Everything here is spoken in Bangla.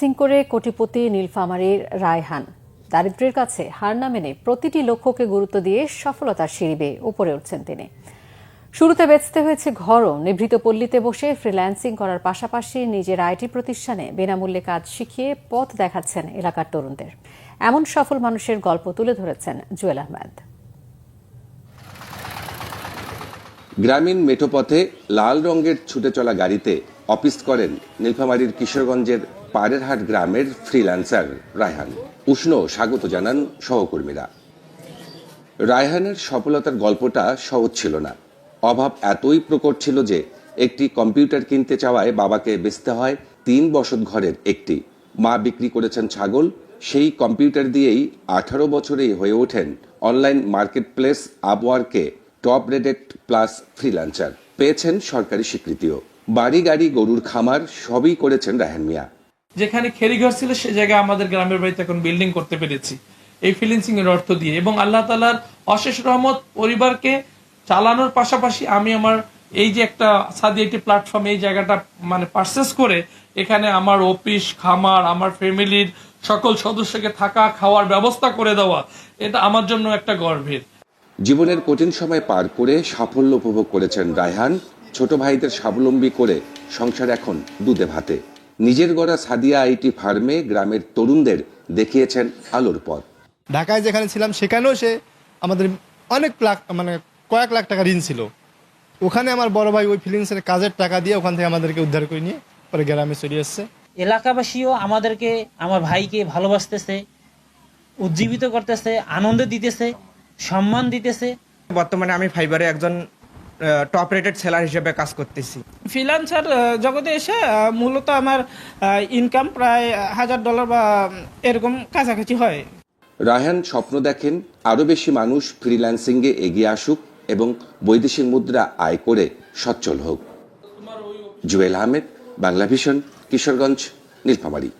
সিং করে কোটিপতি নীলফামারীর রায়হান দারিদ্র্যের কাছে হার না মেনে প্রতিটি লক্ষ্যকে গুরুত্ব দিয়ে সফলতার সিঁড়ি বেয়ে উপরে উঠছেন তিনি। শুরুতে বেচতে হয়েছে ঘরও। নিভৃত পল্লীতে বসে ফ্রিল্যান্সিং করার পাশাপাশি নিজের আইটি প্রতিষ্ঠানে বিনামূল্যে কাজ শিখিয়ে পথ দেখাচ্ছেন এলাকার তরুণদের। এমন সফল মানুষের গল্প তুলে ধরেছেন জুয়েল আহমেদ। গ্রামীণ মেঠোপথে লাল রঙের ছুটে চলা গাড়িতে অফিস করেন নীলফামারীর কিশোরগঞ্জের পাড়েরহাট গ্রামের ফ্রিল্যান্সার রায়হান। উষ্ণ স্বাগত জানান সহকর্মীরা। রায়হানের সফলতার গল্পটা সহজ ছিল না। অভাব এতই প্রকট ছিল যে একটি কম্পিউটার কিনতে চাওয়ায় বাবাকে বেচতে হয় 3 বসত ঘরের একটি। মা বিক্রি করেছেন ছাগল। সেই কম্পিউটার দিয়েই 18 বছরেই হয়ে ওঠেন অনলাইন মার্কেট প্লেস আপওয়ার্কে টপ রেটেড প্লাস ফ্রিল্যান্সার। পেয়েছেন সরকারি স্বীকৃতিও। বাড়ি গাড়ি গরুর খামার সবই করেছেন রায়হান মিয়া। যেখানে খেরিঘর ছিল সে জায়গায় আমাদের গ্রামের বাড়িতে এখন বিল্ডিং করতে পেরেছি এই ফ্রিল্যান্সিং এর অর্থ দিয়ে, এবং আল্লাহ তাআলার অশেষ রহমত পরিবারকে চালানোর পাশাপাশি আমি আমার এই যে একটা সাদিয়াটি প্ল্যাটফর্ম এই জায়গাটা পারচেজ করে এখানে আমার অফিস খামার আমার ফ্যামিলির সকল সদস্যকে থাকা খাওয়ার ব্যবস্থা করে দেওয়া, এটা আমার জন্য একটা গর্বের। জীবনের কঠিন সময় পার করে সাফল্য উপভোগ করেছেন রায়হান। ছোট ভাইদের স্বাবলম্বী করে সংসার এখন দুধে ভাতে। নিজের গড়া সাদিয়া আইটি ফার্মে গ্রামের তরুণদের দেখিয়েছেন আলোর পথ। ঢাকায় যেখানে ছিলাম সেখানেও সে আমাদের অনেক কয়েক লাখ টাকা ঋণ ছিল। ওখানে আমার বড় ভাই ওই ফ্রিল্যান্সের কাজের টাকা দিয়ে ওখান থেকে আমাদেরকে উদ্ধার করে নিয়ে পরে গ্রামে চলে এসছে। এলাকাবাসীও আমাদেরকে আমার ভাইকে ভালোবাসতেছে, উজ্জীবিত করতেছে, আনন্দ দিতেছে, সম্মান দিতেছে। বর্তমানে আমি ফাইবারে একজন টপ রেটেড সেলার হিসেবে কাজ করতেছি। ফ্রিল্যান্সার জগতে এসে মূলত আমার ইনকাম প্রায় $1000 বা এরকম কাছাকাছি হয়। রায়হান স্বপ্ন দেখেন আরো বেশি মানুষ ফ্রিল্যান্সিংয়ে এগিয়ে আসুক এবং বৈদেশিক মুদ্রা আয় করে সচ্ছল হোক। জুয়েল আহমেদ, বাংলা ভিশন, কিশোরগঞ্জ, নীলফামারী।